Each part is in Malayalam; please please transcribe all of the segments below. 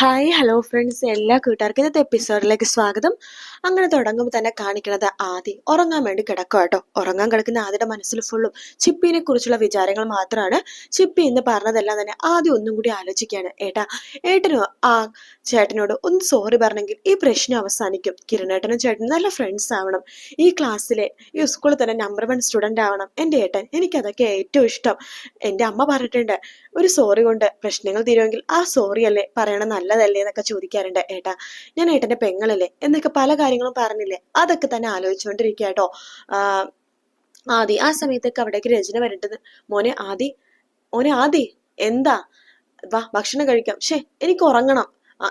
ഹായ് ഹലോ ഫ്രണ്ട്സ്, എല്ലാ കൂട്ടുകാർക്കും ഇന്നത്തെ എപ്പിസോഡിലേക്ക് സ്വാഗതം. അങ്ങനെ തുടങ്ങുമ്പോൾ തന്നെ കാണിക്കുന്നത് ആദി ഉറങ്ങാൻ വേണ്ടി കിടക്കുക കേട്ടോ. ഉറങ്ങാൻ കിടക്കുന്ന ആദിയുടെ മനസ്സിൽ ഫുള്ളും ചിപ്പിനെ കുറിച്ചുള്ള വിചാരങ്ങൾ മാത്രമാണ്. ചിപ്പി എന്ന് പറഞ്ഞതെല്ലാം തന്നെ ആദ്യം ഒന്നും കൂടി ആലോചിക്കുകയാണ്. ഏട്ടനോ ആ ചേട്ടനോട് ഒന്ന് സോറി പറഞ്ഞെങ്കിൽ ഈ പ്രശ്നം അവസാനിക്കും. കിരണേട്ടനും ചേട്ടനും നല്ല ഫ്രണ്ട്സ് ആവണം. ഈ ക്ലാസ്സിലെ ഈ സ്കൂളിൽ തന്നെ നമ്പർ 1 സ്റ്റുഡന്റ് ആവണം എൻ്റെ ഏട്ടൻ. എനിക്കതൊക്കെ ഏറ്റവും ഇഷ്ടം. എൻ്റെ അമ്മ പറഞ്ഞിട്ടുണ്ട്, ഒരു സോറി കൊണ്ട് പ്രശ്നങ്ങൾ തീരുമെങ്കിൽ ആ സോറി അല്ലേ പറയണ നല്ലതല്ലേ എന്നൊക്കെ ചോദിക്കാറുണ്ട്. ഞാൻ ഏട്ടന്റെ പെങ്ങളല്ലേ എന്നൊക്കെ പല കാര്യങ്ങളും പറഞ്ഞില്ലേ, അതൊക്കെ തന്നെ ആലോചിച്ചുകൊണ്ടിരിക്കുക കേട്ടോ. ആദി ആ സമയത്തൊക്കെ അവിടേക്ക് രചന വരേണ്ടത്. മോനെ ആദി എന്താ, വാ ഭക്ഷണം കഴിക്കാം. എനിക്ക് ഉറങ്ങണം.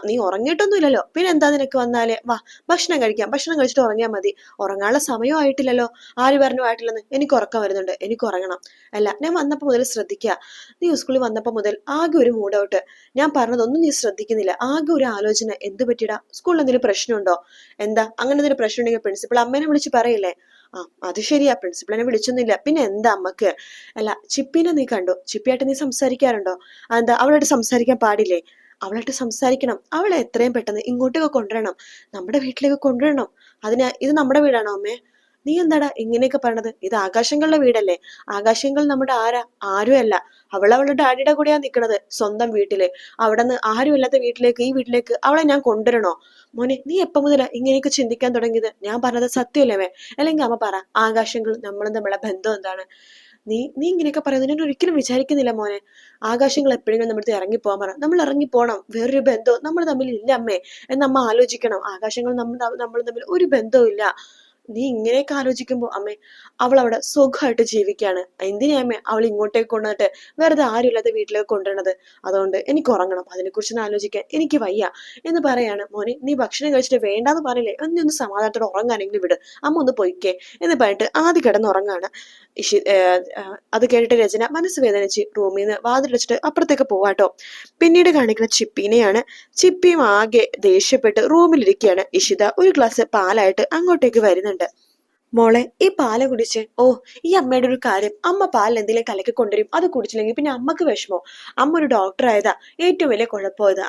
നീ ഉറങ്ങിയിട്ടൊന്നുമില്ലല്ലോ, പിന്നെ എന്താ നിനക്ക് വന്നാലേ? വാ ഭക്ഷണം കഴിക്കാം, ഭക്ഷണം കഴിച്ചിട്ട് ഉറങ്ങിയാൽ മതി. ഉറങ്ങാനുള്ള സമയം ആയിട്ടില്ലല്ലോ. ആര് പറഞ്ഞു ആയിട്ടില്ലെന്ന്? എനിക്ക് ഉറക്കം വരുന്നുണ്ട്, എനിക്ക് ഉറങ്ങണം. അല്ല, ഞാൻ വന്നപ്പോൾ മുതൽ ശ്രദ്ധിക്കുക, നീ സ്കൂളിൽ വന്നപ്പോൾ മുതൽ ആകെ ഒരു മൂഡ് ഔട്ട്. ഞാൻ പറഞ്ഞതൊന്നും നീ ശ്രദ്ധിക്കുന്നില്ല. ആകെ ഒരു ആലോചന. എന്ത് പറ്റിയിടാ? സ്കൂളിൽ എന്തെങ്കിലും പ്രശ്നമുണ്ടോ? എന്താ അങ്ങനെ എന്തെങ്കിലും പ്രശ്നം ഉണ്ടെങ്കിൽ പ്രിൻസിപ്പൾ അമ്മേനെ വിളിച്ച് പറയില്ലേ? അത് ശരിയാ, പ്രിൻസിപ്പളിനെ വിളിച്ചൊന്നുമില്ല, പിന്നെ എന്താ അമ്മക്ക്? അല്ല, ചിപ്പിനെ നീ കണ്ടോ? ചിപ്പിയായിട്ട് നീ സംസാരിക്കാറുണ്ടോ? എന്താ അവളായിട്ട് സംസാരിക്കാൻ പാടില്ലേ? അവളായിട്ട് സംസാരിക്കണം. അവളെ എത്രയും പെട്ടെന്ന് ഇങ്ങോട്ടേക്ക് കൊണ്ടുവരണം, നമ്മുടെ വീട്ടിലേക്ക് കൊണ്ടുവരണം. ഇത് നമ്മുടെ വീടാണോ അമ്മേ? നീ എന്താടാ ഇങ്ങനെയൊക്കെ പറഞ്ഞത്? ഇത് ആകാശങ്ങളുടെ വീടല്ലേ. ആകാശങ്ങൾ നമ്മുടെ ആരുമല്ല. അവളുടെ ഡാഡിയുടെ കൂടെയാ നിൽക്കണത്, സ്വന്തം വീട്ടില്. അവിടെ നിന്ന് ആരുമില്ലാത്ത വീട്ടിലേക്ക്, ഈ വീട്ടിലേക്ക് അവളെ ഞാൻ കൊണ്ടുവരണോ? മോനെ, നീ എപ്പം മുതലാ ഇങ്ങനെയൊക്കെ ചിന്തിക്കാൻ തുടങ്ങിയത്? ഞാൻ പറഞ്ഞത് സത്യമല്ലേ? അല്ലെങ്കിൽ അമ്മ പറ, ആകാശങ്ങൾ നമ്മളും തമ്മിലുള്ള ബന്ധം എന്താണ്? നീ ഇങ്ങനെയൊക്കെ പറയുന്നത് ഞാൻ ഒരിക്കലും വിചാരിക്കുന്നില്ല മോനെ. ആകാശങ്ങൾ എപ്പോഴെങ്കിലും നമ്മുടെ ഇറങ്ങിപ്പോകാൻ പറ, നമ്മൾ ഇറങ്ങിപ്പോണം. വേറൊരു ബന്ധവും നമ്മൾ തമ്മിൽ ഇല്ല അമ്മേ എന്നമ്മ ആലോചിക്കണം. ആകാശങ്ങൾ നമ്മൾ തമ്മിൽ ഒരു ബന്ധവും ഇല്ല. നീ ഇങ്ങനെയൊക്കെ ആലോചിക്കുമ്പോ അമ്മേ, അവൾ അവിടെ സുഖമായിട്ട് ജീവിക്കാണ്. എന്തിനാ അമ്മേ അവൾ ഇങ്ങോട്ടേക്ക് കൊണ്ടുവന്നിട്ട് വെറുതെ ആരുമില്ലാത്ത വീട്ടിലേക്ക് കൊണ്ടുവരണത്? അതുകൊണ്ട് എനിക്ക് ഉറങ്ങണം, അതിനെക്കുറിച്ചൊന്ന് ആലോചിക്കാൻ എനിക്ക് വയ്യ എന്ന് പറയാണ്. മോനെ, നീ ഭക്ഷണം കഴിച്ചിട്ട് വേണ്ടാന്ന് പറയില്ലേ? ഒന്ന് സമാധാനത്തോടെ ഉറങ്ങാനെങ്കിലും വിട്, അമ്മ ഒന്ന് പൊയ്ക്കേ എന്ന് പറഞ്ഞിട്ട് ആദ്യം കിടന്നുറങ്ങാണ്. അത് കേട്ടിട്ട് രചന മനസ്സ് വേദനിച്ച് റൂമിൽ നിന്ന് വാതിലടച്ചിട്ട് അപ്പുറത്തേക്ക് പോവാട്ടോ. പിന്നീട് കാണിക്കുന്ന ചിപ്പീനെയാണ്. ചിപ്പിയും ആകെ ദേഷ്യപ്പെട്ട് റൂമിലിരിക്കുകയാണ്. ഇഷിത ഒരു ഗ്ലാസ് പാലായിട്ട് അങ്ങോട്ടേക്ക് വരുന്നുണ്ട്. മോളെ, ഈ പാല് കുടിച്ച്. ഈ അമ്മയുടെ ഒരു കാര്യം, അമ്മ പാലിൽ എന്തെങ്കിലും കലക്കി കൊണ്ടുവരും, അത് കുടിച്ചില്ലെങ്കിൽ പിന്നെ അമ്മക്ക് വിഷമോ? അമ്മ ഒരു ഡോക്ടർ ആയതാ, ഏറ്റവും വലിയ കുഴപ്പമായത്.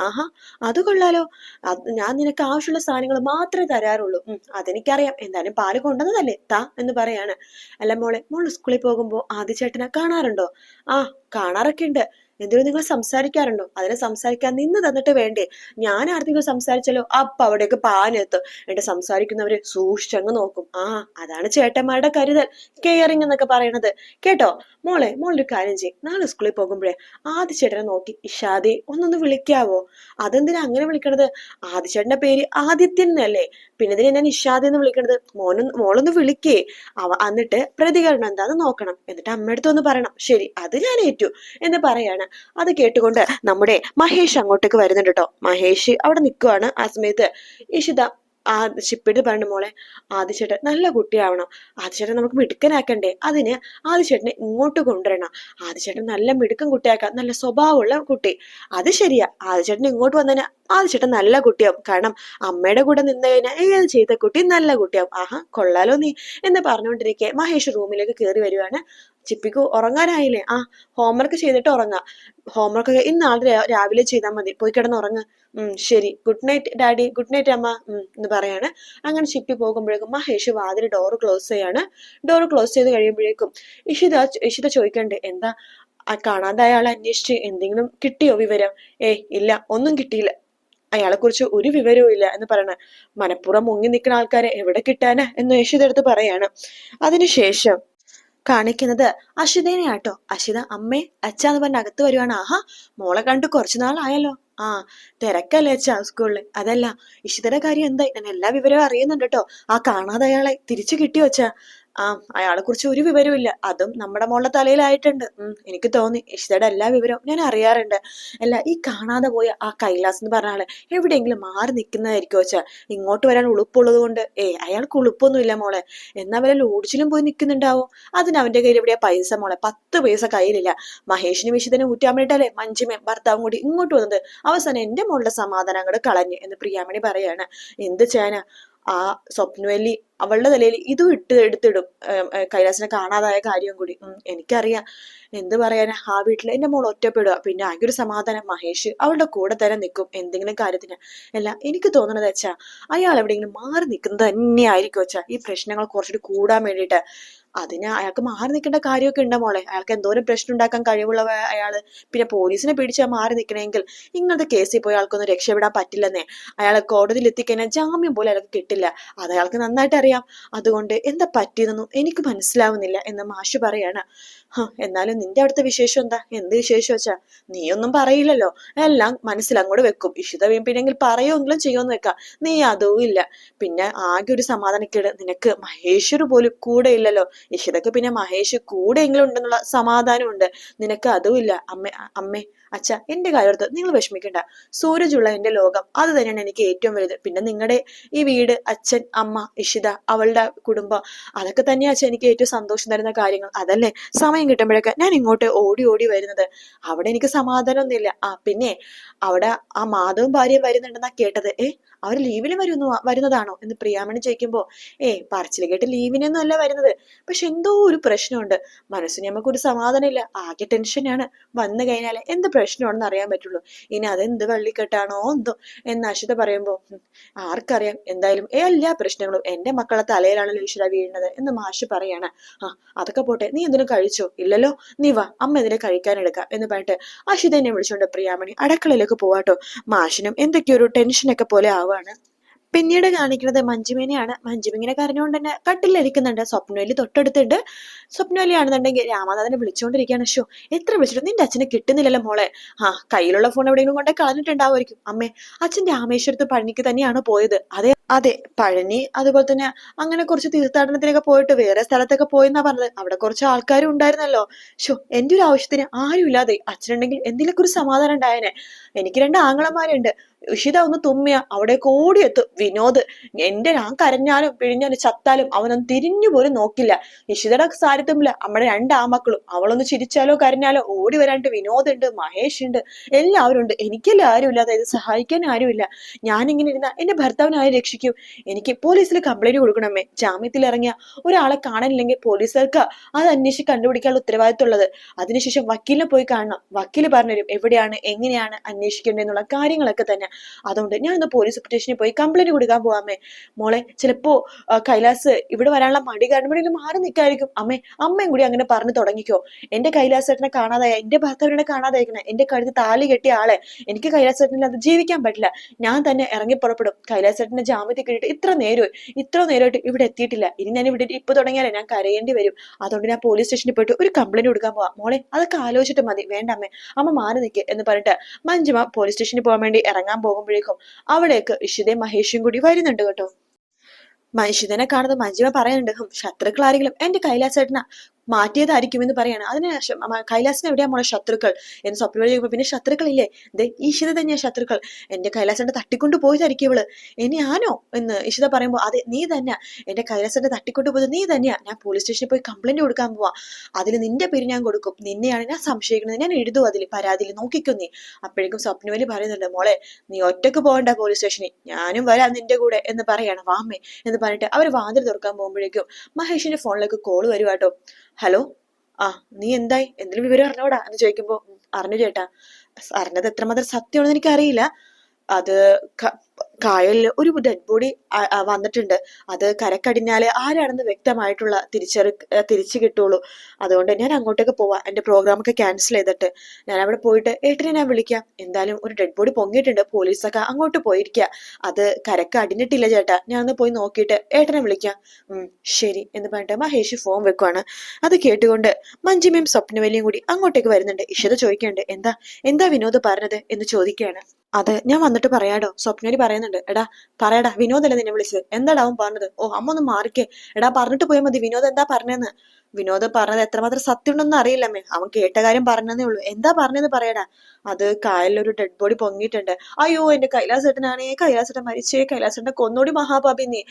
അത് കൊള്ളാലോ. ഞാൻ നിനക്ക് ആവശ്യമുള്ള സാധനങ്ങൾ മാത്രമേ തരാറുള്ളൂ. അതെനിക്കറിയാം, എന്തായാലും പാല് കൊണ്ടുവന്നതല്ലേ, താ എന്ന് പറയാണ്. അല്ല മോള് സ്കൂളിൽ പോകുമ്പോ ആദിചേട്ടനെ കാണാറുണ്ടോ? കാണാറൊക്കെ ഉണ്ട്. എന്തെങ്കിലും നിങ്ങൾ സംസാരിക്കാറുണ്ടോ? അതിനെ സംസാരിക്കാൻ നിന്ന് തന്നിട്ട് വേണ്ടേ? ഞാൻ ആർക്കെങ്കിലും സംസാരിച്ചാലോ അപ്പൊ അവിടേക്ക് പാനെത്തും. എന്നിട്ട് സംസാരിക്കുന്നവര് സൂക്ഷിച്ചങ്ങ് നോക്കും. അതാണ് ചേട്ടന്മാരുടെ കരുതൽ, കെയറിങ് എന്നൊക്കെ പറയണത്. കേട്ടോ മോളൊരു കാര്യം ചെയ്യും, നാളെ സ്കൂളിൽ പോകുമ്പോഴേ ആദിച്ചേട്ടനെ നോക്കി ഇഷാദെ ഒന്നൊന്ന് വിളിക്കാവോ? അതെന്തിനാ അങ്ങനെ വിളിക്കണത്? ആദിച്ചേട്ടന്റെ പേര് ആദിത്യൻ എന്നല്ലേ, പിന്നെ ഇതിനെ ഞാൻ ഇഷാദെ എന്ന് വിളിക്കണത്? മോളൊന്ന് വിളിക്കേ. എന്നിട്ട് പ്രതികരണം എന്താന്ന് നോക്കണം, എന്നിട്ട് അമ്മയടുത്ത് ഒന്ന് പറയണം. ശരി, അത് ഞാൻ ഏറ്റു എന്ന് പറയാണ്. അത് കേട്ടുകൊണ്ട് നമ്മുടെ മഹേഷ് അങ്ങോട്ടേക്ക് വരുന്നുണ്ട് കേട്ടോ. മഹേഷ് അവിടെ നിൽക്കുവാണ്. ആ സമയത്ത് ഇഷിത ചിപ്പിട്ട് പറഞ്ഞു, മോളെ, ആദിച്ചേട്ടൻ നല്ല കുട്ടിയാവണം. ആദിച്ചേട്ടൻ നമുക്ക് മിടുക്കനാക്കണ്ടേ? അതിന് ആദിച്ചേട്ടനെ ഇങ്ങോട്ട് കൊണ്ടുവരണം. ആദിച്ചേട്ടൻ നല്ല മിടുക്കൻ കുട്ടിയാക്കാം, നല്ല സ്വഭാവമുള്ള കുട്ടി. അത് ശരിയാ, ആദിച്ചേട്ടൻ ഇങ്ങോട്ട് വന്നതിന് ആദിച്ചേട്ടൻ നല്ല കുട്ടിയാവും. കാരണം അമ്മയുടെ കൂടെ നിന്ന് കഴിഞ്ഞാൽ ഏത് ചെയ്ത കുട്ടി നല്ല കുട്ടിയാവും. കൊള്ളാലോ നീ എന്ന് പറഞ്ഞുകൊണ്ടിരിക്കെ മഹേഷ് റൂമിലേക്ക് കയറി വരുവാണ്. ചിപ്പിക്ക് ഉറങ്ങാനായില്ലേ? ഹോംവർക്ക് ചെയ്തിട്ട് ഉറങ്ങാം. ഹോംവർക്ക് ഇന്നാളെ രാവിലെ ചെയ്താൽ മതി, പോയി കിടന്നുറങ്ങ്. ശരി, good night daddy, good night അമ്മ എന്ന് പറയാണ്. അങ്ങനെ ചിപ്പി പോകുമ്പോഴേക്കും മഹേഷ് വാതിൽ ഡോറ് ക്ലോസ് ചെയ്യാണ്. ഡോറ് ക്ലോസ് ചെയ്ത് കഴിയുമ്പോഴേക്കും ഇഷിത ചോദിക്കണ്ടേ, എന്താ കാണാതെ അയാളെ അന്വേഷിച്ച് എന്തെങ്കിലും കിട്ടിയോ വിവരം? ഇല്ല, ഒന്നും കിട്ടിയില്ല, അയാളെ കുറിച്ച് ഒരു വിവരവും ഇല്ല എന്ന് പറയണ. മനപ്പുറം മുങ്ങി നിൽക്കുന്ന ആൾക്കാരെ എവിടെ കിട്ടാനാ എന്ന് ഇഷിത എടുത്ത് പറയാണ്. അതിനുശേഷം കാണിക്കുന്നത് അഷിതേനെ ആട്ടോ. അഷിത അമ്മേ അച്ഛാന്ന് പറഞ്ഞ അകത്ത് വരുവാണ്. മോളെ കണ്ടു കുറച്ചു നാളായല്ലോ. തിരക്കല്ലേ അച്ഛാ സ്കൂളില്? അതല്ല, ഇഷിതയുടെ കാര്യം എന്തായി? ഞാൻ എല്ലാ വിവരവും അറിയുന്നുണ്ട് കേട്ടോ. കാണാതെ അയാളെ തിരിച്ചു കിട്ടിയോ അച്ഛാ? അയാളെ കുറിച്ച് ഒരു വിവരവും ഇല്ല, അതും നമ്മുടെ മോളുടെ തലയിലായിട്ടുണ്ട്. എനിക്ക് തോന്നി, ഇഷിതയുടെ എല്ലാ വിവരവും ഞാൻ അറിയാറുണ്ട്. അല്ല, ഈ കാണാതെ പോയ ആ കൈലാസ് എന്ന് പറഞ്ഞ ആള് എവിടെയെങ്കിലും മാറി നിൽക്കുന്നതായിരിക്കും അച്ഛാ. ഇങ്ങോട്ട് വരാൻ ഉളുപ്പുള്ളത് കൊണ്ട്. അയാൾക്ക് ഉളുപ്പൊന്നും ഇല്ല മോളെ. എന്നാ വല്ല ലോഡ്ജിലും പോയി നിൽക്കുന്നുണ്ടാവോ? അതിന് അവന്റെ കയ്യിൽ എവിടെയാ പൈസ മോളെ? 10 പൈസ കയ്യിലില്ല. മഹേഷിനും വിഷിതനും ഊറ്റാമണിട്ടല്ലേ മഞ്ജുമയും ഭർത്താവും കൂടി ഇങ്ങോട്ട് വന്നത്. അവസാനം എന്റെ മോളുടെ സമാധാനം അങ്ങോട്ട് കളഞ്ഞ് എന്ന് പ്രിയാമണി പറയാണ്. എന്ത് ചെയ്യാനാ, ആ സ്വപ്നവല്ലി അവളുടെ തലയിൽ ഇതും എടുത്തിടും. കൈലാസിനെ കാണാതായ കാര്യം കൂടി. എനിക്കറിയാം. എന്ത് പറയാനാ, ആ വീട്ടിൽ എന്റെ മോൾ ഒറ്റപ്പെടുക. പിന്നെ ആകെ ഒരു സമാധാനം, മഹേഷ് അവളുടെ കൂടെ തന്നെ നിൽക്കും എന്തെങ്കിലും കാര്യത്തിന്. അല്ല, എനിക്ക് തോന്നണത് വെച്ചാ അയാൾ എവിടെയെങ്കിലും മാറി നിൽക്കുന്നത് തന്നെയായിരിക്കും വെച്ചാ ഈ പ്രശ്നങ്ങൾ കുറച്ചുകൂടി കൂടാൻ വേണ്ടിയിട്ട്. അതിന് അയാൾക്ക് മാറി നിൽക്കേണ്ട കാര്യമൊക്കെ ഉണ്ടോ മോളെ? അയാൾക്ക് എന്തോരം പ്രശ്നം ഉണ്ടാക്കാൻ കഴിവുള്ള അയാള്. പിന്നെ പോലീസിനെ പിടിച്ചാൽ മാറി നിൽക്കണമെങ്കിൽ ഇങ്ങനത്തെ കേസിൽ പോയി അയാൾക്കൊന്നും രക്ഷപ്പെടാൻ പറ്റില്ലെന്നേ. അയാളെ കോടതിയിൽ എത്തിക്കഴിഞ്ഞാൽ ജാമ്യം പോലും അയാൾക്ക് കിട്ടില്ല. അത് അയാൾക്ക് നന്നായിട്ട് അറിയാം. അതുകൊണ്ട് എന്താ പറ്റിയതെന്നും എനിക്ക് മനസ്സിലാവുന്നില്ല എന്ന് മാഷ് പറയാണ്. എന്നാലും നിന്റെ അവിടുത്തെ വിശേഷം എന്താ? എന്ത് വിശേഷം വെച്ചാ നീയൊന്നും പറയില്ലല്ലോ, എല്ലാം മനസ്സിലങ്ങോട്ട് വെക്കും. ഇഷിത പിന്നെങ്കിൽ പറയുമെങ്കിലും ചെയ്യുമെന്ന് വെക്കാം. നീ അതും ഇല്ല. പിന്നെ ആകെ ഒരു സമാധാനക്കേട്, നിനക്ക് മഹേശ്വർ പോലും കൂടെ ഇല്ലല്ലോ. ഇഷിതക്ക് പിന്നെ മഹേഷ് കൂടെയെങ്കിലും ഉണ്ടെന്നുള്ള സമാധാനമുണ്ട്. നിനക്ക് അതും ഇല്ല. അമ്മേ അച്ഛ, എന്റെ കാര്യത്ത് നിങ്ങൾ വിഷമിക്കണ്ട. സൂരജുള്ള എന്റെ ലോകം അത് തന്നെയാണ് എനിക്ക് ഏറ്റവും വലുത്. പിന്നെ നിങ്ങളുടെ ഈ വീട്, അച്ഛൻ, അമ്മ, ഇഷിത, അവളുടെ കുടുംബം, അതൊക്കെ തന്നെയാ അച്ഛൻ എനിക്ക് ഏറ്റവും സന്തോഷം തരുന്ന കാര്യങ്ങൾ. അതല്ലേ സമയം കിട്ടുമ്പോഴൊക്കെ ഞാൻ ഇങ്ങോട്ട് ഓടി ഓടി വരുന്നത്. അവിടെ എനിക്ക് സമാധാനമൊന്നുമില്ല. പിന്നെ അവിടെ ആ മാധവും ഭാര്യയും വരുന്നുണ്ടെന്നാ കേട്ടത്. അവർ ലീവിന് വരുന്നതാണോ എന്ന് പ്രിയാമണി ചോദിക്കുമ്പോ, പറച്ചിൽ കേട്ട് ലീവിനൊന്നും അല്ല വരുന്നത്. പക്ഷെ എന്തോ ഒരു പ്രശ്നമുണ്ട്. മനസ്സിന് നമുക്കൊരു സമാധാനം ഇല്ല. ആകെ ടെൻഷനാണ്. വന്നു കഴിഞ്ഞാല് എന്ത് പ്രശ്നമാണെന്ന് അറിയാൻ പറ്റുള്ളൂ. ഇനി അതെന്ത് വള്ളിക്കെട്ടാണോ എന്തോ എന്ന് അശ്വത പറയുമ്പോ, ആർക്കറിയാം. എന്തായാലും എല്ലാ പ്രശ്നങ്ങളും എന്റെ മക്കളെ തലയിലാണല്ലോ ഈശ്വര വീഴുന്നത് എന്ന് മാഷ് പറയാണ്. അതൊക്കെ പോട്ടെ, നീ എന്തിനും കഴിച്ചോ? ഇല്ലല്ലോ. നീ വാ, അമ്മ ഇതിനെ കഴിക്കാനെടുക്കാം എന്ന് പറഞ്ഞിട്ട് അശ്വതനെ വിളിച്ചോണ്ട് പ്രിയാമണി അടുക്കളയിലേക്ക് പോവാട്ടോ. മാഷിനും എന്തൊക്കെയോ ഒരു ടെൻഷനൊക്കെ പോലെ ആവാണ്. പിന്നീട് കാണിക്കുന്നത് മഞ്ജുവിനെയാണ്. മഞ്ജു ഇങ്ങനെ കരഞ്ഞുകൊണ്ട് തന്നെ കട്ടിലിരിക്കുന്നുണ്ട്. സ്വപ്നവേലി തൊട്ടടുത്തുണ്ട്. സ്വപ്നവേലി ആണെന്നുണ്ടെങ്കിൽ രാമനാഥനെ വിളിച്ചുകൊണ്ടിരിക്കുകയാണ്. ഷോ, എത്ര വിളിച്ചിട്ട് നിന്റെ അച്ഛനെ കിട്ടുന്നില്ലല്ലോ മോളെ. കയ്യിലുള്ള ഫോൺ എവിടെയെങ്കിലും കൊണ്ടേ കളഞ്ഞിട്ടുണ്ടാവുമായിരിക്കും. അമ്മേ, അച്ഛൻ രാമേശ്വരത്ത് പഴനിക്ക് തന്നെയാണ് പോയത്. അതെ അതെ, പഴനി അതുപോലെ തന്നെ അങ്ങനെ കുറച്ച് തീർത്ഥാടനത്തിനൊക്കെ പോയിട്ട് വേറെ സ്ഥലത്തൊക്കെ പോയെന്നാ പറഞ്ഞത്. അവിടെ കുറച്ച് ആൾക്കാരും ഉണ്ടായിരുന്നല്ലോ. ഷോ, എന്റെ ഒരു ആവശ്യത്തിന് ആരും ഇല്ലാതെ അച്ഛനുണ്ടെങ്കിൽ എന്തെങ്കിലുമൊക്കെ ഒരു സമാധാനം ഉണ്ടായേനെ. എനിക്ക് 2 ആങ്ങളമാരുണ്ട്. ഇഷിത ഒന്ന് തുമ്മിയ അവിടേക്ക് ഓടിയെത്തും വിനോദ്. ഞാൻ കരഞ്ഞാലും പിഴിഞ്ഞാലും ചത്താലും അവനൊന്നും തിരിഞ്ഞു പോലും നോക്കില്ല. ഇഷിതയുടെ സാരിത്തുമ്പില്ല നമ്മുടെ 2 ആമക്കളും. അവളൊന്ന് ചിരിച്ചാലോ കരഞ്ഞാലോ ഓടി വരാണ്ട് വിനോദ് ഉണ്ട്, മഹേഷ് ഉണ്ട്, എല്ലാവരും ഉണ്ട്. എനിക്കല്ലേ ആരും ഇല്ലാതെ, ഇത് സഹായിക്കാൻ ആരുമില്ല. ഞാനിങ്ങനെ ഇരുന്ന എന്റെ ഭർത്താവിനെ ആരും രക്ഷിക്കും. എനിക്ക് പോലീസിൽ കംപ്ലൈന്റ് കൊടുക്കണമേ. ജാമ്യത്തിൽ ഇറങ്ങിയ ഒരാളെ കാണാനില്ലെങ്കിൽ പോലീസുകാർക്ക് അത് അന്വേഷിച്ച് കണ്ടുപിടിക്കാനുള്ള ഉത്തരവാദിത്വം ഉള്ളത്. അതിനുശേഷം വക്കീലിനെ പോയി കാണണം. വക്കീല് പറഞ്ഞുതരും എവിടെയാണ് എങ്ങനെയാണ് അന്വേഷിക്കേണ്ടതെന്നുള്ള കാര്യങ്ങളൊക്കെ തന്നെ. അതുകൊണ്ട് ഞാൻ ഇന്ന് പോലീസ് സ്റ്റേഷനിൽ പോയി കംപ്ലൈന്റ് കൊടുക്കാൻ പോവാമേ. മോളെ, ചിലപ്പോ കൈലാസ് ഇവിടെ വരാനുള്ള മടി കാരണം ഇവിടെ മാറി നിൽക്കായിരിക്കും. അമ്മയും കൂടി അങ്ങനെ പറഞ്ഞു തുടങ്ങിക്കോ. എന്റെ കൈലാസേട്ടനെ കാണാതായ, എന്റെ ഭർത്താവിനെ കാണാതായിരിക്കണേ, എന്റെ കഴുത്ത് താലി കെട്ടിയ ആളെ എനിക്ക് കൈലാസേട്ടനിൽ അത് ജീവിക്കാൻ പറ്റില്ല. ഞാൻ തന്നെ ഇറങ്ങി പുറപ്പെടും. കൈലാസേട്ടന്റെ ജാമ്യത്തിൽ കിട്ടിയിട്ട് ഇത്ര നേരമായിട്ട് ഇവിടെ എത്തിയിട്ടില്ല. ഇനി ഞാൻ ഇവിടെ ഇപ്പൊ തുടങ്ങിയാലേ ഞാൻ കരയേണ്ടി വരും. അതുകൊണ്ട് ഞാൻ പോലീസ് സ്റ്റേഷനിൽ പോയിട്ട് ഒരു കംപ്ലൈന്റ് കൊടുക്കാൻ പോവാം. മോളെ, അതൊക്കെ ആലോചിച്ചിട്ട് മതി. വേണ്ട അമ്മ മാറി നിൽക്കുക എന്ന് പറഞ്ഞിട്ട് മഞ്ജുമ പോലീസ് സ്റ്റേഷനിൽ പോകാൻ വേണ്ടി ഇറങ്ങാൻ പോകുമ്പോഴേക്കും അവിടേക്ക് ഇഷിതയും മഹേഷും കൂടി വരുന്നുണ്ട് കേട്ടോ. ഇഷിതനെ കാണുന്നത് മഞ്ജുമ പറയുന്നുണ്ട്, ശത്രുക്കൾ ആരെങ്കിലും എന്റെ കൈലാസേട്ടനാ മാറ്റിയതായിരിക്കും എന്ന് പറയാണ്. അതിനുശേഷം കൈലാസിന് എവിടെയാ മോളെ ശത്രുക്കൾ എന്ന് സ്വപ്നം ചോദിക്കുമ്പോ, പിന്നെ ശത്രുക്കളില്ലേ, ഈശിത തന്നെയാ ശത്രുക്കൾ. എന്റെ കൈലാസന്റെ തട്ടിക്കൊണ്ട് പോയതായിരിക്കും ഇവള്. ഇനി ആനോ എന്ന് ഇഷിത പറയുമ്പോ, അതെ നീ തന്നെയാ എന്റെ കൈലാസന്റെ തട്ടിക്കൊണ്ട് പോയത്, നീ തന്നെയാ. ഞാൻ പോലീസ് സ്റ്റേഷനിൽ പോയി കംപ്ലൈന്റ് കൊടുക്കാൻ പോവാ. അതിൽ നിന്റെ പേര് ഞാൻ കൊടുക്കും. നിന്നെയാണ് ഞാൻ സംശയിക്കുന്നത്. ഞാൻ എഴുതും അതിൽ പരാതിയിൽ, നോക്കിക്കും നീ. അപ്പോഴേക്കും സ്വപ്നവലി പറയുന്നുണ്ട്, മോളെ നീ ഒറ്റക്ക് പോകണ്ട പോലീസ് സ്റ്റേഷനിൽ, ഞാനും വരാം നിന്റെ കൂടെ എന്ന് പറയാണ്. വാമ്മേ എന്ന് പറഞ്ഞിട്ട് അവർ വാതിൽ തുറക്കാൻ പോകുമ്പോഴേക്കും മഹേഷിന്റെ ഫോണിലേക്ക് കോള് വരുവാട്ടോ. ഹലോ, നീ എന്തായി, എന്തെങ്കിലും വിവരം അറിഞ്ഞോടാ എന്ന് ചോദിക്കുമ്പോ, അറിഞ്ഞു ചേട്ടാ. അറിഞ്ഞത് എത്രമാത്രം സത്യമാണെന്ന് എനിക്കറിയില്ല. അത് കായലിൽ ഒരു ഡെഡ് ബോഡി വന്നിട്ടുണ്ട്. അത് കരക്കടിഞ്ഞാല് ആരാണെന്ന് വ്യക്തമായിട്ടുള്ള തിരിച്ചു കിട്ടുള്ളൂ. അതുകൊണ്ട് ഞാൻ അങ്ങോട്ടേക്ക് പോവാ. എന്റെ പ്രോഗ്രാമൊക്കെ ക്യാൻസൽ ചെയ്തിട്ട് ഞാൻ അവിടെ പോയിട്ട് ഏട്ടനെ ഞാൻ വിളിക്കാം. എന്തായാലും ഒരു ഡെഡ് ബോഡി പൊങ്ങിയിട്ടുണ്ട്. പോലീസൊക്കെ അങ്ങോട്ട് പോയിരിക്കുക. അത് കരക്ക് അടിഞ്ഞിട്ടില്ല ചേട്ടാ. ഞാൻ ഒന്ന് പോയി നോക്കിയിട്ട് ഏട്ടനെ വിളിക്കാം. ശരി എന്ന് പറഞ്ഞിട്ട് മഹേഷ് ഫോൺ വെക്കുവാണ്. അത് കേട്ടുകൊണ്ട് മഞ്ജിമയും സ്വപ്നവലിയും കൂടി അങ്ങോട്ടേക്ക് വരുന്നുണ്ട്. ഇഷിത ചോദിക്കുന്നുണ്ട്, എന്താ വിനോദ് പറഞ്ഞത് എന്ന് ചോദിക്കുകയാണ്. അത് ഞാൻ വന്നിട്ട് പറയാടോ. സ്വപ്നവലി പറയുന്നുണ്ട്, എടാ പറയടാ, വിനോദല്ലേ നിന്നെ വിളിച്ചത്, എന്താടാ അവൻ പറഞ്ഞത്? അമ്മ ഒന്ന് മാറിക്കേ. എടാ പറഞ്ഞിട്ട് പോയാൽ മതി വിനോദ് എന്താ പറഞ്ഞെന്ന്. വിനോദ് പറഞ്ഞത് എത്രമാത്രം സത്യം ഉണ്ടെന്ന് അറിയില്ലമ്മേ. അവൻ കേട്ട കാര്യം പറഞ്ഞതേ ഉള്ളൂ. എന്താ പറഞ്ഞെന്ന് പറയടാ. അത് കായലിലൊരു ഡെഡ് ബോഡി പൊങ്ങിയിട്ടുണ്ട്. അയ്യോ എന്റെ കൈലാസേട്ടനാണേ, കൈലാസേട്ടൻ മരിച്ചേ, കൈലാസേട്ടന്റെ കൊന്നോടി മഹാപാപി നീ.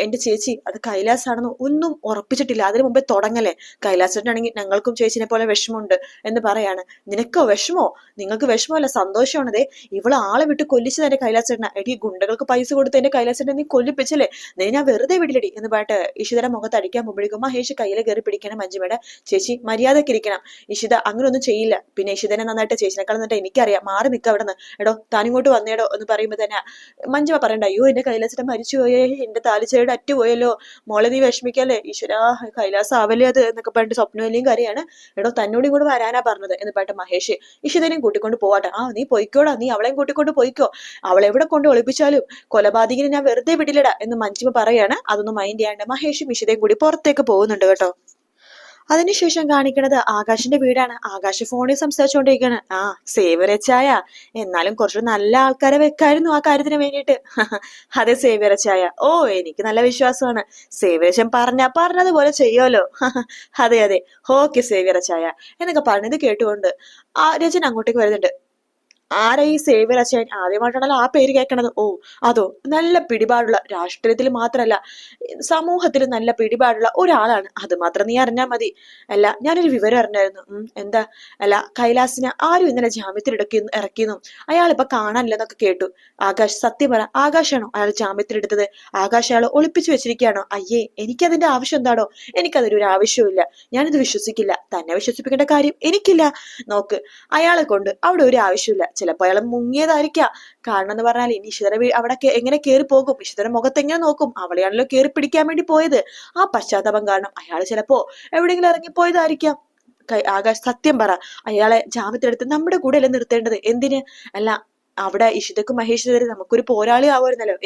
എന്റെ ചേച്ചി അത് കൈലാസാണെന്ന് ഒന്നും ഉറപ്പിച്ചിട്ടില്ല, അതിനു മുമ്പേ തുടങ്ങല്ലേ. കൈലാസേട്ടനാണെങ്കിൽ ഞങ്ങൾക്കും ചേച്ചിനെ പോലെ വിഷമമുണ്ട് എന്ന് പറയാണ്. നിനക്കോ വിഷമോ? നിങ്ങൾക്ക് വിഷമമല്ല, സന്തോഷമാണതേ. ഇവള് ആളെ വിട്ട് കൊല്ലിച്ചത് എന്റെ കൈലാസേട്ടനാ. എടി ഗുണ്ടകൾക്ക് പൈസ കൊടുത്ത് എന്റെ കൈലാസേട്ടനെ നീ കൊല്ലിപ്പിച്ചല്ലേ, നീ ഞാൻ വെറുതെ വിടില്ലടി എന്ന് പറഞ്ഞിട്ട് ഇഷിതയുടെ മുഖത്ത് അടിക്കാൻ പോകുമ്പോഴേക്കും മഹേഷ് കയ്യിലെ കയറി പിടിക്കണം മഞ്ജുമയുടെ. ചേച്ചി മര്യാദക്ക് ഇരിക്കണം, ഇഷിത അങ്ങനെ ഒന്നും ചെയ്യില്ല. പിന്നെ ഇഷിതനെ നന്നായിട്ട് ചേച്ചിനെക്കാൾ നന്നായിട്ട് എനിക്കറിയാം, മാറി നിൽക്കുക അവിടെ നിന്ന്. എടോ താനിങ്ങോട്ട് വന്നേടോ എന്ന് പറയുമ്പോ തന്നെ മഞ്ജുമ പറയണ്ട, അയ്യോ എന്റെ കൈലാസേട്ടൻ മരിച്ചു പോയേ, എന്റെ താലിച്ചയുടെ അറ്റുപോയല്ലോ, മോളെ നീ വിഷമിക്കല്ലേ, ഈശ്വരാ കൈലാസം ആവല്ലേ അത് എന്നൊക്കെ പറഞ്ഞിട്ട് സ്വപ്നവല്ലിയും കരയാണ്. എടോ തന്നോടും കൂടെ വരാനാ പറഞ്ഞത് എന്ന് പറഞ്ഞിട്ട് മഹേഷ് ഇഷിതനെയും കൂട്ടിക്കൊണ്ട് പോവാട്ടെ. ആ നീ പൊയ്ക്കോടാ, നീ അവളെയും കൂട്ടിക്കൊണ്ട് പോയിക്കോ, അവളെ എവിടെ കൊണ്ട് ഒളിപ്പിച്ചാലും കൊലപാതകിനെ ഞാൻ വെറുതെ വിടില്ലടാ എന്ന് മഞ്ജുമ പറയാണ്. അതൊന്നും മൈൻഡ് ചെയ്യാണ്ട് മഹേഷും ഇഷിതയും കൂടി പുറത്തേക്ക് പോകുന്നുണ്ട് കേട്ടോ. അതിനുശേഷം കാണിക്കണത് ആകാശിന്റെ വീടാണ്. ആകാശ് ഫോണിൽ സംസാരിച്ചുകൊണ്ടിരിക്കുകയാണ്. ആ സേവ്യറച്ചായ, എന്നാലും കുറച്ച് നല്ല ആൾക്കാരെ വെക്കായിരുന്നു ആ കാര്യത്തിന് വേണ്ടിയിട്ട്. അതെ സേവ്യറച്ചായ, ഓ എനിക്ക് നല്ല വിശ്വാസമാണ്. സേവ്യരച്ചൻ പറഞ്ഞതുപോലെ ചെയ്യുമല്ലോ. അതെ അതെ, ഓക്കെ സേവ്യറച്ചായ എന്നൊക്കെ പറഞ്ഞത് കേട്ടുകൊണ്ട് ആ രചന അങ്ങോട്ടേക്ക് വരുന്നുണ്ട്. ആരാ ഈ സേവ്യർ അച്ഛൻ? ആദ്യമായിട്ടാണല്ലോ ആ പേര് കേൾക്കണത്. ഓ അതോ, നല്ല പിടിപാടുള്ള, രാഷ്ട്രീയത്തിൽ മാത്രല്ല സമൂഹത്തിൽ നല്ല പിടിപാടുള്ള ഒരാളാണ്. അത് മാത്രം നീ അറിഞ്ഞാൽ മതി. അല്ല ഞാനൊരു വിവരം അറിഞ്ഞായിരുന്നു. എന്താ? അല്ല കൈലാസിനെ ആരും ഇന്നലെ ജാമ്യത്തിൽ ഇറക്കിയെന്നും അയാളിപ്പൊ കാണാനില്ലെന്നൊക്കെ കേട്ടു. ആകാശ് സത്യം പറ, ആകാശാണോ അയാൾ ജാമ്യത്തിൽ എടുത്തത്? ആകാശ് അയാൾ ഒളിപ്പിച്ചു വെച്ചിരിക്കുകയാണോ? അയ്യേ എനിക്കതിന്റെ ആവശ്യം എന്താണോ? എനിക്കതിനൊരു ആവശ്യവും ഞാനിത് വിശ്വസിക്കില്ല. തന്നെ വിശ്വസിപ്പിക്കേണ്ട കാര്യം എനിക്കില്ല. നോക്ക്, അയാളെ കൊണ്ട് അവിടെ ഒരു ആവശ്യമില്ല. ചിലപ്പോ അയാൾ മുങ്ങിയതായിരിക്കാം. കാരണം എന്ന് പറഞ്ഞാൽ ഇനി ഇഷിതര അവിടെ എങ്ങനെ കയറി പോകും? ഇഷിതര മുഖത്ത് എങ്ങനെ നോക്കും? അവളെയാണല്ലോ കയറി പിടിക്കാൻ വേണ്ടി പോയത്. ആ പശ്ചാത്താപം കാരണം അയാൾ ചിലപ്പോ എവിടെയെങ്കിലും ഇറങ്ങിപ്പോയതായിരിക്കാം. ആകാശ് സത്യം പറ, അയാളെ ജാമ്യത്തിലെടുത്ത് നമ്മുടെ കൂടെ അല്ലേ നിർത്തേണ്ടത്? എന്തിന്? അല്ല അവിടെ ഇഷിതക്കും മഹേഷ് വരെ നമുക്കൊരു പോരാളി ആവുമായിരുന്നല്ലോ.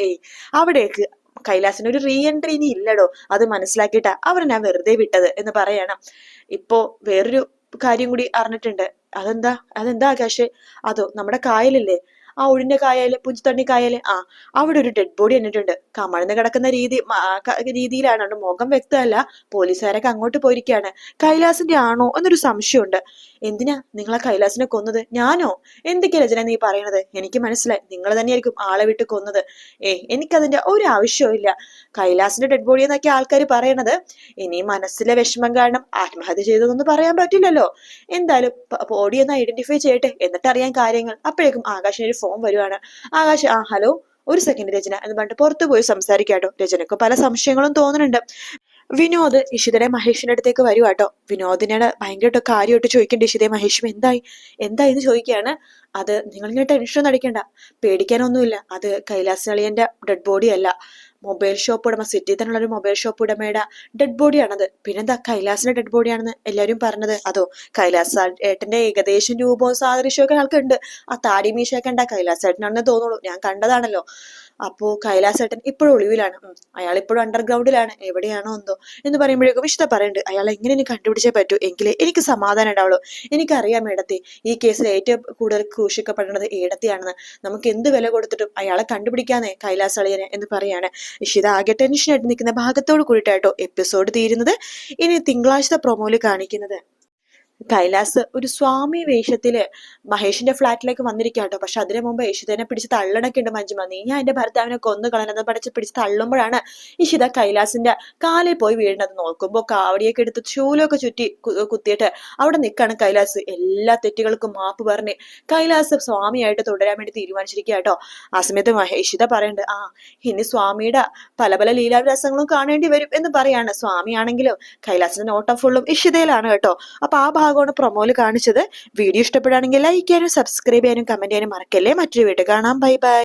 അവിടേക്ക് കൈലാസിന് ഒരു റീ എൻട്രി ഇനി ഇല്ലടോ. അത് മനസ്സിലാക്കിയിട്ടാ അവർ ഞാൻ വെറുതെ വിട്ടത് എന്ന് പറയണം. ഇപ്പോ വേറൊരു കാര്യം കൂടി അറിഞ്ഞിട്ടുണ്ട്. അതെന്താ ആകാശ്? അതോ നമ്മുടെ കായലില്ലേ, ആ ഒഴിഞ്ഞ കായല്, പുഞ്ചത്തണ്ണി കായല്, അവിടെ ഒരു ഡെഡ് ബോഡി വന്നിട്ടുണ്ട്. കമഴ്ന്ന് കിടക്കുന്ന രീതിയിലാണ്. മുഖം വ്യക്തമല്ല. പോലീസുകാരൊക്കെ അങ്ങോട്ട് പോയിരിക്കുകയാണ്. കൈലാസിന്റെ ആണോ എന്നൊരു സംശയമുണ്ട്. എന്തിനാ നിങ്ങളെ കൈലാസിനെ കൊന്നത്? ഞാനോ? എന്തൊക്കെയാ രചന നീ പറയണത്? എനിക്ക് മനസ്സിലായി, നിങ്ങൾ തന്നെയായിരിക്കും ആളെ വിട്ട് കൊന്നത്. എനിക്കതിന്റെ ഒരു ആവശ്യവും ഇല്ല. കൈലാസിന്റെ ഡെഡ് ബോഡി എന്നൊക്കെ ആൾക്കാർ പറയണത്. ഇനി മനസ്സിലെ വിഷമം കാരണം ആത്മഹത്യ ചെയ്തതൊന്നും പറയാൻ പറ്റില്ലല്ലോ. എന്തായാലും ബോഡി ഒന്ന് ഐഡന്റിഫൈ ചെയ്യട്ടെ, എന്നിട്ട് അറിയാൻ കാര്യങ്ങൾ. അപ്പോഴേക്കും ആകാശിന് ഒരു ഫോൺ വരുവാണ്. ആകാശ്, ഹലോ, ഒരു സെക്കൻഡ് രചന എന്ന് പറഞ്ഞിട്ട് പുറത്തു പോയി സംസാരിക്കാട്ടോ. രചനക്ക് പല സംശയങ്ങളും തോന്നുന്നുണ്ട്. വിനോദ് ഇഷിതയുടെ മഹേഷിന്റെ അടുത്തേക്ക് വരുവാട്ടോ. വിനോദിനോട് ഭയങ്കരമായിട്ട് കാര്യമായിട്ട് ചോദിക്കേണ്ട ഇഷിതയെ മഹേഷും എന്തായി എന്ന് ചോദിക്കുകയാണ്. അത് നിങ്ങളിങ്ങനെ ടെൻഷൻ അടിക്കണ്ട, പേടിക്കാനൊന്നുമില്ല. അത് കൈലാസ് അളിയന്റെ ഡെഡ് ബോഡി അല്ല, മൊബൈൽ ഷോപ്പ് ഉടമ, സിറ്റി തന്നെയുള്ള ഒരു മൊബൈൽ ഷോപ്പ് ഉടമയുടെ ഡെഡ് ബോഡിയാണത്. പിന്നെന്താ കൈലാസിന്റെ ഡെഡ് ബോഡിയാണെന്ന് എല്ലാവരും പറഞ്ഞത്? അതോ കൈലാസ് ഏട്ടന്റെ ഏകദേശം രൂപവും സാദൃശ്യമൊക്കെ ആൾക്കുണ്ട്. ആ താടി മീശയൊക്കെ ഉണ്ടാ കൈലാസ് ഏട്ടനാണെന്ന് തോന്നുള്ളൂ, ഞാൻ കണ്ടതാണല്ലോ. അപ്പോ കൈലാസ് ഏട്ടൻ ഇപ്പോഴും ഒളിവിലാണ്. അയാൾ ഇപ്പോഴും അണ്ടർഗ്രൗണ്ടിലാണ്, എവിടെയാണോ എന്തോ എന്ന് പറയുമ്പോഴേക്കും വിശുദ്ധ പറയുന്നുണ്ട്. അയാൾ എങ്ങനെ എനിക്ക് കണ്ടുപിടിച്ചേ പറ്റൂ, എങ്കിലേ എനിക്ക് സമാധാനം ഉണ്ടാവുള്ളൂ. എനിക്കറിയാം ഏടത്തി, ഈ കേസിൽ ഏറ്റവും കൂടുതൽ ക്രൂശിക്കപ്പെടുന്നത് ഏടത്തിയാണെന്ന്. നമുക്ക് എന്ത് വില കൊടുത്തിട്ടും അയാളെ കണ്ടുപിടിക്കാന്നേ കൈലാസ് അളിയനെ എന്ന് പറയാണ്. ഇഷിത ആകെ ടെൻഷനായിട്ട് നിൽക്കുന്ന ഭാഗത്തോട് കൂടിയിട്ടാട്ടോ എപ്പിസോഡ് തീരുന്നത്. ഇനി തിങ്കളാഴ്ച പ്രൊമോയില് കാണിക്കുന്നത് കൈലാസ് ഒരു സ്വാമി വേഷത്തില് മഹേഷിന്റെ ഫ്ലാറ്റിലേക്ക് വന്നിരിക്കാട്ടോ. പക്ഷെ അതിനു മുമ്പ് ഇഷിതനെ പിടിച്ച് തള്ളണൊക്കെ ഉണ്ട്. മഞ്ജുമ, നീ ഞാൻ എന്റെ ഭർത്താവിനെ കൊന്നു കളഞ്ഞത് പിടിച്ച് തള്ളുമ്പോഴാണ് ഇഷിത കൈലാസിന്റെ കാലിൽ പോയി വീഴുന്നത്. നോക്കുമ്പോ കാവടിയൊക്കെ എടുത്ത് ശൂലമൊക്കെ ചുറ്റി കുത്തിയിട്ട് അവിടെ നിൽക്കാണ് കൈലാസ്. എല്ലാ തെറ്റുകൾക്കും മാപ്പ് പറഞ്ഞ് കൈലാസ് സ്വാമിയായിട്ട് തുടരാൻ വേണ്ടി തീരുമാനിച്ചിരിക്കാട്ടോ. ആ സമയത്ത് ഇഷിത പറയുന്നുണ്ട്, ഇനി സ്വാമിയുടെ പല പല ലീലാവിലാസങ്ങളും കാണേണ്ടി വരും എന്ന് പറയാണ്. സ്വാമിയാണെങ്കിലും കൈലാസിന്റെ നോട്ടം ഫുള്ളും ഇഷിതയിലാണ് കേട്ടോ. അപ്പൊ ആ ഭാഗമാണ് പ്രൊമോയിൽ കാണിച്ചത്. വീഡിയോ ഇഷ്ടപ്പെടുകയാണെങ്കിൽ ലൈക്ക് ചെയ്യാനും സബ്സ്ക്രൈബ് ചെയ്യാനും കമന്റ് ചെയ്യാനും മറക്കല്ലേ. മറ്റൊരു വീഡിയോ കാണാം. Bye bye.